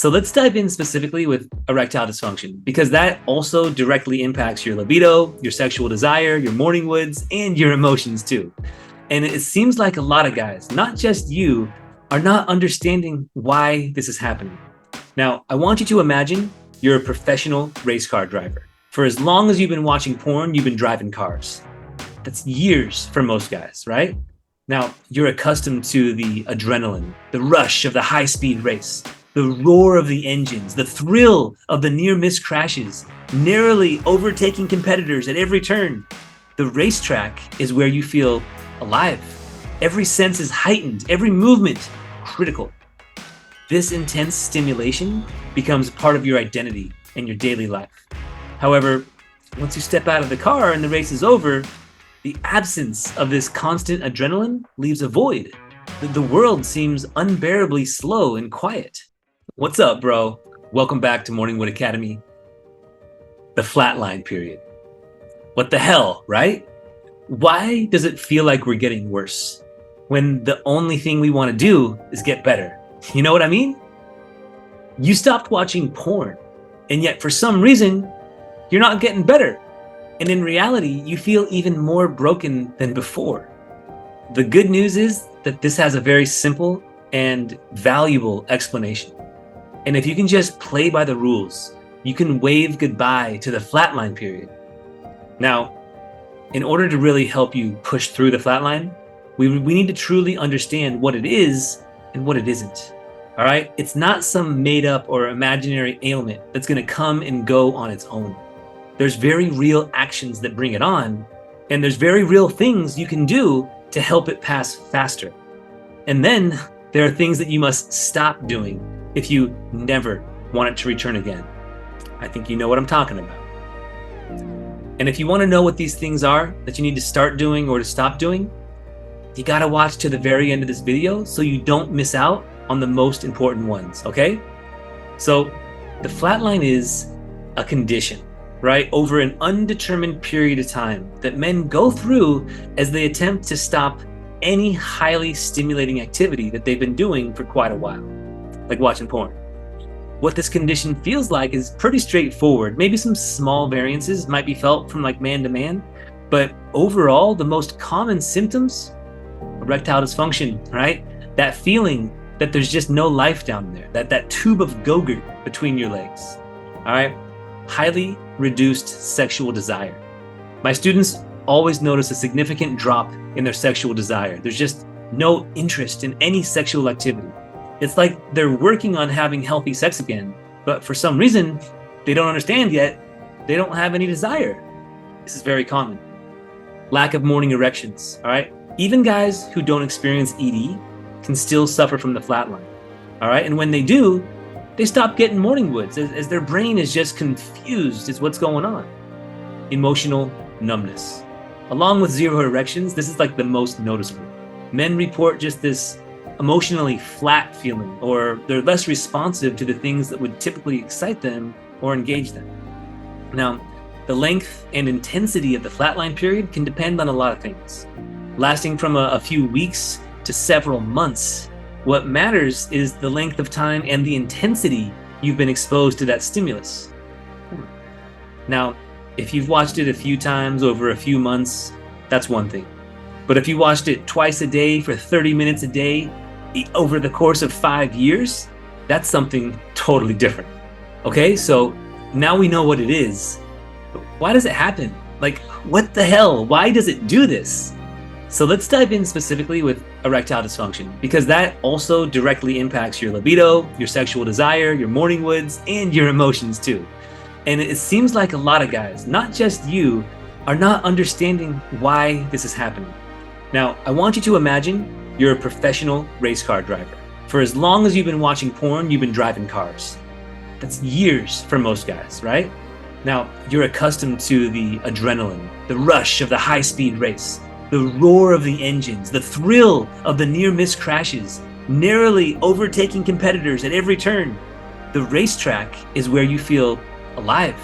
So let's dive in specifically with erectile dysfunction, because that also directly impacts your libido, your sexual desire, your morning woods, and your emotions too. And it seems like a lot of guys, not just you, are not understanding why this is happening. Now, I want you to imagine you're a professional race car driver. For as long as you've been watching porn, you've been driving cars. That's years for most guys, right? Now, you're accustomed to the adrenaline, the rush of the high-speed race, the roar of the engines, the thrill of the near-miss crashes, narrowly overtaking competitors at every turn. The racetrack is where you feel alive. Every sense is heightened, every movement critical. This intense stimulation becomes part of your identity and your daily life. However, once you step out of the car and the race is over, the absence of this constant adrenaline leaves a void. The world seems unbearably slow and quiet. What's up, bro? Welcome back to Morningwood Academy. The Flatline Period. What the hell, right? Why does it feel like we're getting worse when the only thing we want to do is get better? You know what I mean? You stopped watching porn, and yet for some reason, you're not getting better. And in reality, you feel even more broken than before. The good news is that this has a very simple and valuable explanation. And if you can just play by the rules, you can wave goodbye to the flatline period. Now, in order to really help you push through the flatline, we need to truly understand what it is and what it isn't. All right? It's not some made up or imaginary ailment that's going to come and go on its own. There's very real actions that bring it on, and there's very real things you can do to help it pass faster. And then there are things that you must stop doing if you never want it to return again. I think you know what I'm talking about. And if you want to know what these things are that you need to start doing or to stop doing, you got to watch to the very end of this video so you don't miss out on the most important ones, okay? So the flatline is a condition, right, over an undetermined period of time that men go through as they attempt to stop any highly stimulating activity that they've been doing for quite a while, like watching porn. What this condition feels like is pretty straightforward. Maybe some small variances might be felt from like man to man, but overall, the most common symptoms, erectile dysfunction, right? That feeling that there's just no life down there, that tube of Go-Gurt between your legs, all right? Highly reduced sexual desire. My students always notice a significant drop in their sexual desire. There's just no interest in any sexual activity. It's like they're working on having healthy sex again, but for some reason, they don't understand yet, they don't have any desire. This is very common. Lack of morning erections, all right? Even guys who don't experience ED can still suffer from the flatline, all right? And when they do, they stop getting morning woods as their brain is just confused as what's going on. Emotional numbness. Along with zero erections, this is like the most noticeable. Men report just this emotionally flat feeling, or they're less responsive to the things that would typically excite them or engage them. Now, the length and intensity of the flatline period can depend on a lot of things, lasting from a few weeks to several months. What matters is the length of time and the intensity you've been exposed to that stimulus. Now, if you've watched it a few times over a few months, that's one thing. But if you watched it twice a day for 30 minutes a day over the course of 5 years, that's something totally different. Okay, so now we know what it is. But why does it happen? Like, what the hell? Why does it do this? So let's dive in specifically with erectile dysfunction, because that also directly impacts your libido, your sexual desire, your morning woods, and your emotions too. And it seems like a lot of guys, not just you, are not understanding why this is happening. Now, I want you to imagine you're a professional race car driver. For as long as you've been watching porn, you've been driving cars. That's years for most guys, right? Now, you're accustomed to the adrenaline, the rush of the high-speed race, the roar of the engines, the thrill of the near-miss crashes, narrowly overtaking competitors at every turn. The racetrack is where you feel alive.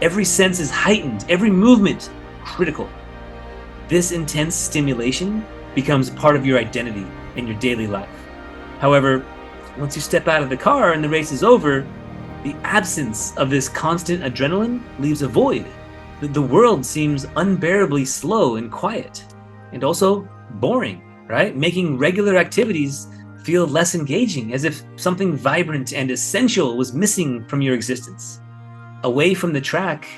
Every sense is heightened, every movement critical. This intense stimulation becomes part of your identity and your daily life. However, Once you step out of the car and the race is over, the absence of this constant adrenaline leaves a void. The world seems unbearably slow and quiet, and also boring, right? Making regular activities feel less engaging, as if something vibrant and essential was missing from your existence. Away from the track,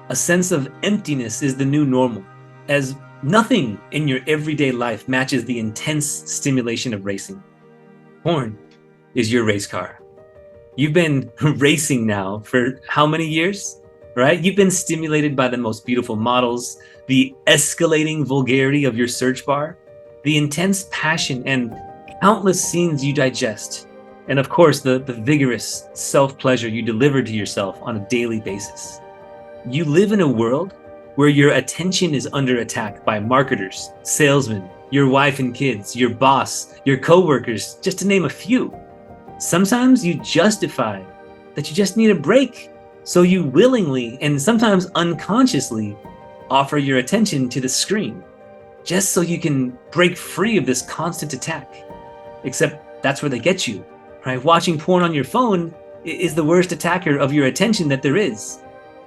a sense of emptiness is the new normal, as nothing in your everyday life matches the intense stimulation of racing. Porn is your race car. You've been racing now for how many years, right? You've been stimulated by the most beautiful models, the escalating vulgarity of your search bar, the intense passion and countless scenes you digest, and of course, the vigorous self-pleasure you deliver to yourself on a daily basis. You live in a world where your attention is under attack by marketers, salesmen, your wife and kids, your boss, your coworkers, just to name a few. Sometimes you justify that you just need a break, so you willingly and sometimes unconsciously offer your attention to the screen, just so you can break free of this constant attack. Except that's where they get you, right? Watching porn on your phone is the worst attacker of your attention that there is,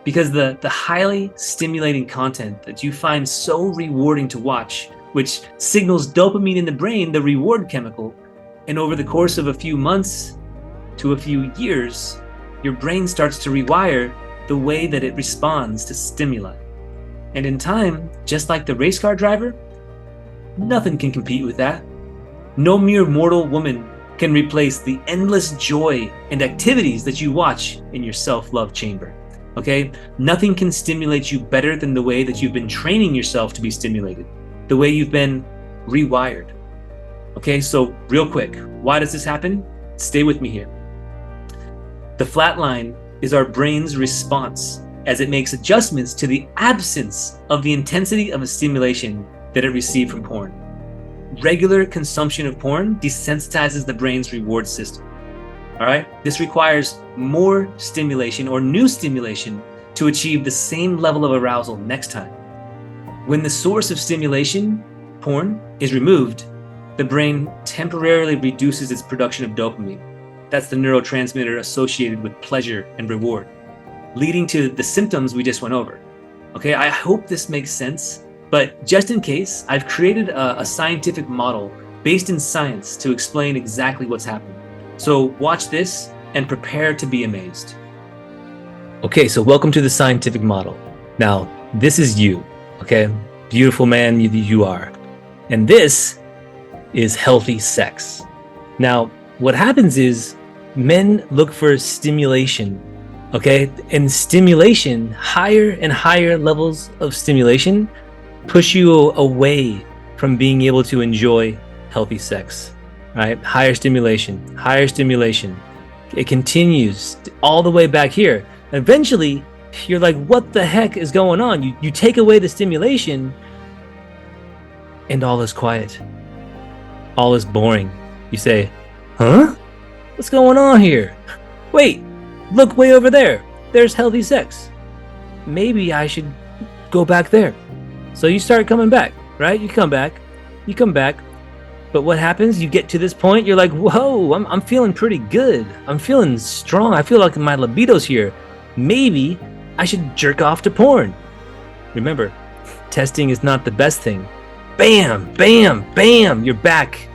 because the highly stimulating content that you find so rewarding to watch, which signals dopamine in the brain, the reward chemical, and over the course of a few months to a few years, your brain starts to rewire the way that it responds to stimuli. And in time, just like the race car driver, nothing can compete with that. No mere mortal woman can replace the endless joy and activities that you watch in your self-love chamber. Okay? Nothing can stimulate you better than the way that you've been training yourself to be stimulated, the way you've been rewired. Okay, so real quick, why does this happen? Stay with me here. The flatline is our brain's response as it makes adjustments to the absence of the intensity of a stimulation that it received from porn. Regular consumption of porn desensitizes the brain's reward system. All right, this requires more stimulation or new stimulation to achieve the same level of arousal next time. When the source of stimulation, porn, is removed, the brain temporarily reduces its production of dopamine. That's the neurotransmitter associated with pleasure and reward, leading to the symptoms we just went over. Okay, I hope this makes sense, but just in case, I've created a scientific model based in science to explain exactly what's happening. So watch this and prepare to be amazed. Okay, so welcome to the scientific model. Now, this is you, okay? Beautiful man you are. And this is healthy sex. Now, what happens is men look for stimulation, okay? And stimulation, higher and higher levels of stimulation push you away from being able to enjoy healthy sex, right? Higher stimulation. It continues all the way back here. Eventually, you're like, what the heck is going on? You take away the stimulation and all is quiet. All is boring. You say, huh? What's going on here? Wait, look way over there. There's healthy sex. Maybe I should go back there. So you start coming back, right? You come back. But what happens? You get to this point, you're like, whoa, I'm feeling pretty good. I'm feeling strong. I feel like my libido's here. Maybe I should jerk off to porn. Remember, testing is not the best thing. Bam, bam, bam, you're back.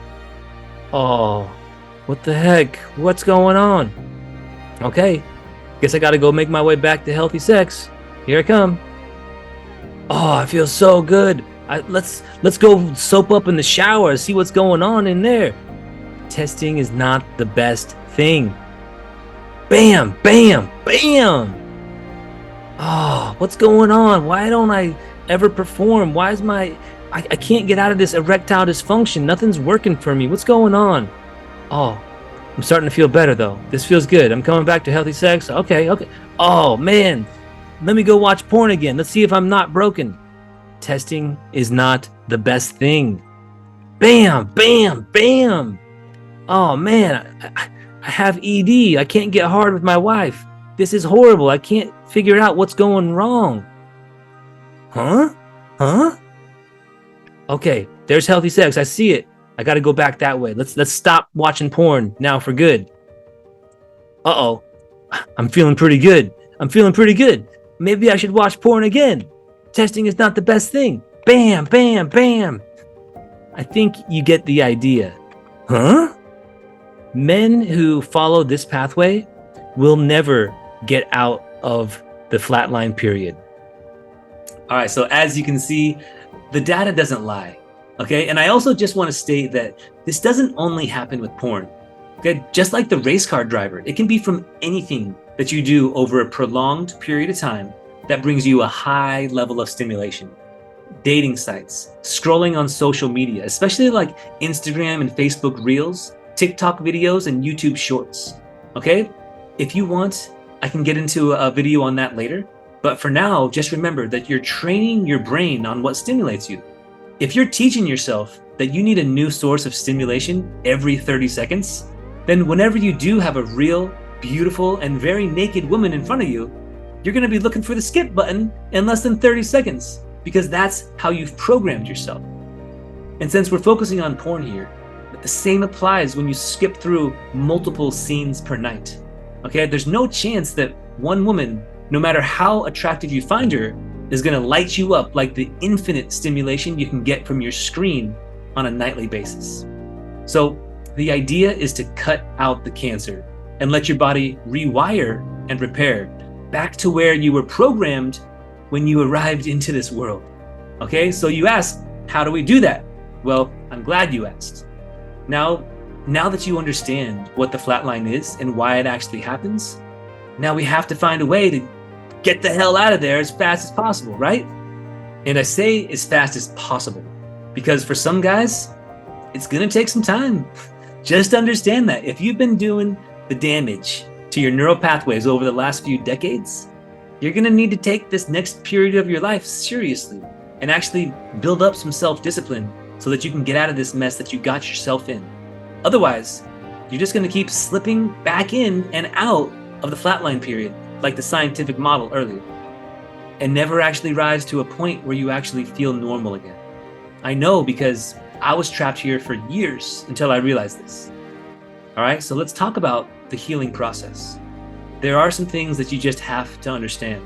Oh, what the heck? What's going on? Okay, guess I gotta go make my way back to healthy sex. Here I come. Oh, I feel so good. Let's go soap up in the shower, see what's going on in there. Testing is not the best thing. Bam, bam, bam. Oh, what's going on? Why don't I ever perform? Why is I can't get out of this erectile dysfunction. Nothing's working for me. What's going on? Oh, I'm starting to feel better though. This feels good. I'm coming back to healthy sex. Okay. Oh man, let me go watch porn again. Let's see if I'm not broken. Testing is not the best thing. Bam, bam, bam. Oh man, I have ED. I can't get hard with my wife. This is horrible. I can't figure out what's going wrong. Huh? Okay, there's healthy sex. I see it. I got to go back that way. Let's stop watching porn now for good. Uh-oh. I'm feeling pretty good. Maybe I should watch porn again. Testing is not the best thing. Bam, bam, bam. I think you get the idea. Huh? Men who follow this pathway will never get out of the flatline period. All right, so as you can see, the data doesn't lie. Okay, and I also just want to state that this doesn't only happen with porn. Okay, just like the race car driver, it can be from anything that you do over a prolonged period of time that brings you a high level of stimulation. Dating sites, scrolling on social media, especially like Instagram and Facebook Reels, TikTok videos, and YouTube Shorts. Okay, if you want, I can get into a video on that later. But for now, just remember that you're training your brain on what stimulates you. If you're teaching yourself that you need a new source of stimulation every 30 seconds, then whenever you do have a real, beautiful, and very naked woman in front of you, you're going to be looking for the skip button in less than 30 seconds, because that's how you've programmed yourself. And since we're focusing on porn here, the same applies when you skip through multiple scenes per night. Okay, there's no chance that one woman, no matter how attractive you find her, is going to light you up like the infinite stimulation you can get from your screen on a nightly basis. So the idea is to cut out the cancer and let your body rewire and repair back to where you were programmed when you arrived into this world. Okay, so you ask, how do we do that? Well, I'm glad you asked. Now that you understand what the flatline is and why it actually happens, now we have to find a way to get the hell out of there as fast as possible, right? And I say as fast as possible because for some guys, it's gonna take some time. Just understand that if you've been doing the damage to your neural pathways over the last few decades, you're gonna need to take this next period of your life seriously and actually build up some self-discipline so that you can get out of this mess that you got yourself in. Otherwise, you're just gonna keep slipping back in and out of the flatline period, like the scientific model earlier, and never actually rise to a point where you actually feel normal again. I know because I was trapped here for years until I realized this. All right, so let's talk about the healing process. There are some things that you just have to understand.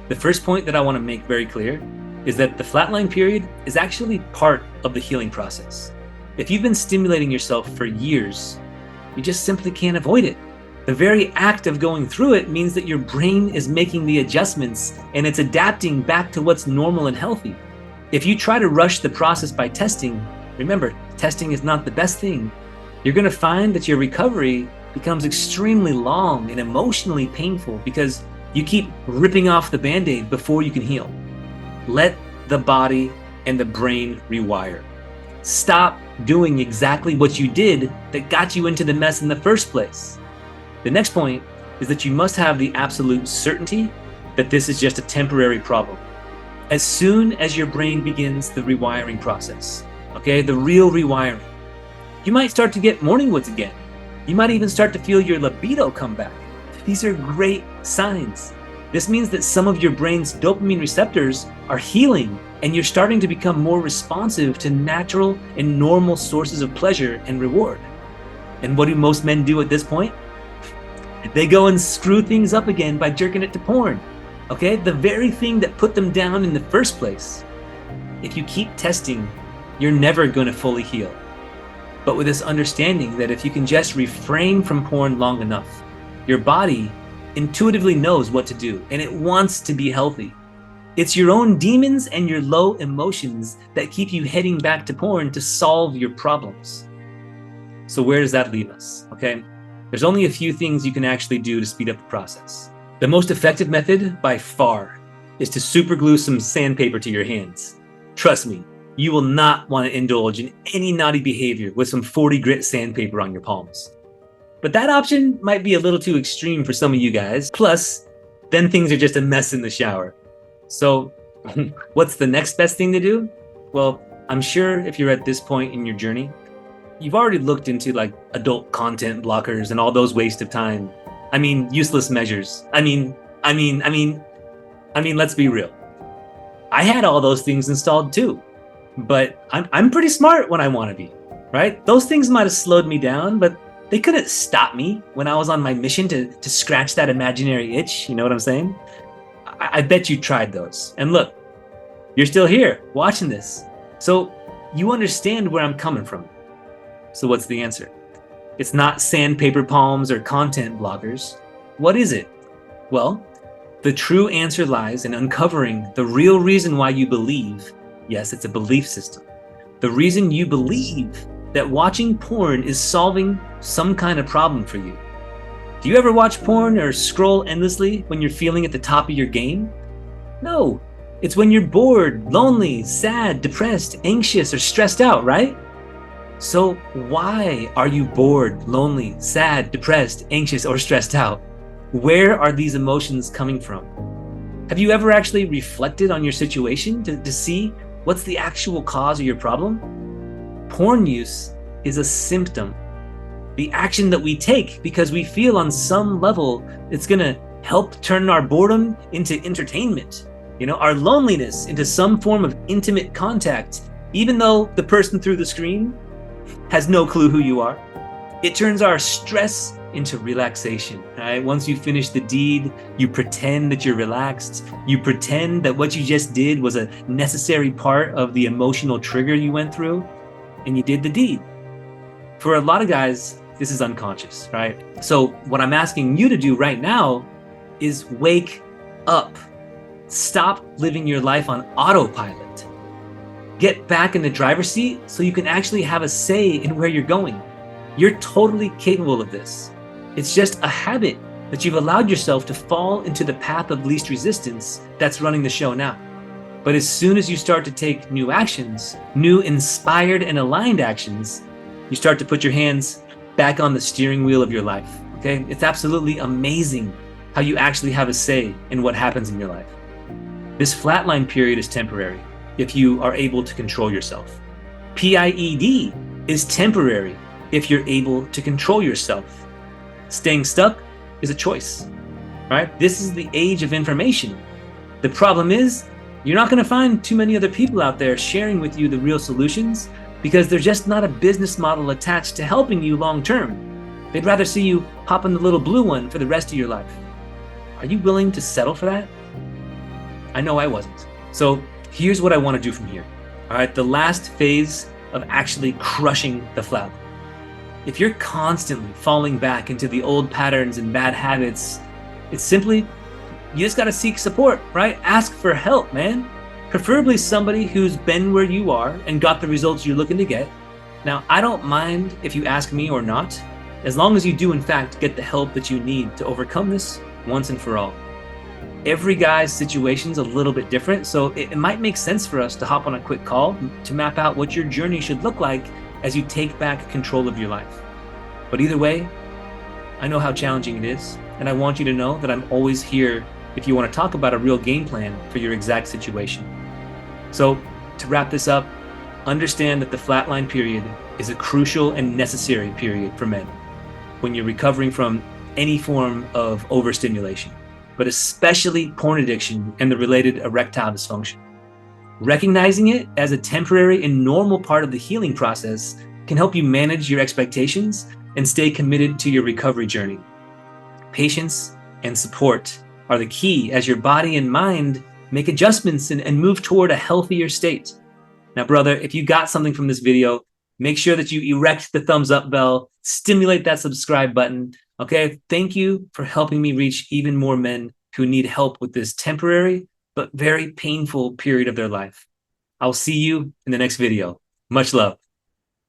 The first point that I want to make very clear is that the flatline period is actually part of the healing process. If you've been stimulating yourself for years, you just simply can't avoid it. The very act of going through it means that your brain is making the adjustments and it's adapting back to what's normal and healthy. If you try to rush the process by testing, remember, testing is not the best thing. You're going to find that your recovery becomes extremely long and emotionally painful because you keep ripping off the Band-Aid before you can heal. Let the body and the brain rewire. Stop doing exactly what you did that got you into the mess in the first place. The next point is that you must have the absolute certainty that this is just a temporary problem. As soon as your brain begins the rewiring process, okay, the real rewiring, you might start to get morning woods again. You might even start to feel your libido come back. These are great signs. This means that some of your brain's dopamine receptors are healing and you're starting to become more responsive to natural and normal sources of pleasure and reward. And what do most men do at this point? They go and screw things up again by jerking it to porn. Okay, the very thing that put them down in the first place. If you keep testing, you're never going to fully heal. But with this understanding that if you can just refrain from porn long enough, your body intuitively knows what to do and it wants to be healthy. It's your own demons and your low emotions that keep you heading back to porn to solve your problems. So where does that leave us? Okay, there's only a few things you can actually do to speed up the process. The most effective method by far is to superglue some sandpaper to your hands. Trust me, you will not want to indulge in any naughty behavior with some 40 grit sandpaper on your palms. But that option might be a little too extreme for some of you guys. Plus, then things are just a mess in the shower. So what's the next best thing to do? Well, I'm sure if you're at this point in your journey, you've already looked into like adult content blockers and all those waste of time. I mean, useless measures. I mean, let's be real. I had all those things installed too, but I'm pretty smart when I want to be. right? Those things might have slowed me down, but they couldn't stop me when I was on my mission to scratch that imaginary itch. You know what I'm saying? I bet you tried those. And look, you're still here watching this. So you understand where I'm coming from. So what's the answer? It's not sandpaper palms or content bloggers. What is it? Well, the true answer lies in uncovering the real reason why you believe. Yes, it's a belief system. The reason you believe that watching porn is solving some kind of problem for you. Do you ever watch porn or scroll endlessly when you're feeling at the top of your game? No, it's when you're bored, lonely, sad, depressed, anxious, or stressed out, right? So why are you bored, lonely, sad, depressed, anxious, or stressed out? Where are these emotions coming from? Have you ever actually reflected on your situation to see what's the actual cause of your problem? Porn use is a symptom. The action that we take because we feel on some level it's gonna help turn our boredom into entertainment, our loneliness into some form of intimate contact, even though the person through the screen has no clue who you are. It turns our stress into relaxation, right? Once you finish the deed, you pretend that you're relaxed. You pretend that what you just did was a necessary part of the emotional trigger you went through, and you did the deed. For a lot of guys, this is unconscious, right? So what I'm asking you to do right now is wake up. Stop living your life on autopilot. Get back in the driver's seat so you can actually have a say in where you're going. You're totally capable of this. It's just a habit that you've allowed yourself to fall into the path of least resistance that's running the show now. But as soon as you start to take new actions, new inspired and aligned actions, you start to put your hands back on the steering wheel of your life, okay? It's absolutely amazing how you actually have a say in what happens in your life. This flatline period is temporary if you are able to control yourself. P.I.E.D is temporary if you're able to control yourself. Staying stuck is a choice, right? This is the age of information. The problem is, you're not going to find too many other people out there sharing with you the real solutions because there's just not a business model attached to helping you long term. They'd rather see you hop in the little blue one for the rest of your life. Are you willing to settle for that? I know I wasn't. So here's what I want to do from here. All right, the last phase of actually crushing the flatline. If you're constantly falling back into the old patterns and bad habits, it's simply, you just got to seek support, right? Ask for help, man. Preferably somebody who's been where you are and got the results you're looking to get. Now, I don't mind if you ask me or not, as long as you do in fact get the help that you need to overcome this once and for all. Every guy's situation's a little bit different, so it might make sense for us to hop on a quick call to map out what your journey should look like as you take back control of your life. But either way, I know how challenging it is, and I want you to know that I'm always here if you want to talk about a real game plan for your exact situation. So, to wrap this up, understand that the flatline period is a crucial and necessary period for men when you're recovering from any form of overstimulation, but especially porn addiction and the related erectile dysfunction. Recognizing it as a temporary and normal part of the healing process can help you manage your expectations and stay committed to your recovery journey. Patience and support are the key as your body and mind make adjustments and move toward a healthier state. Now, brother, if you got something from this video, make sure that you erect the thumbs up bell, stimulate that subscribe button. Okay, thank you for helping me reach even more men who need help with this temporary but very painful period of their life. I'll see you in the next video. Much love.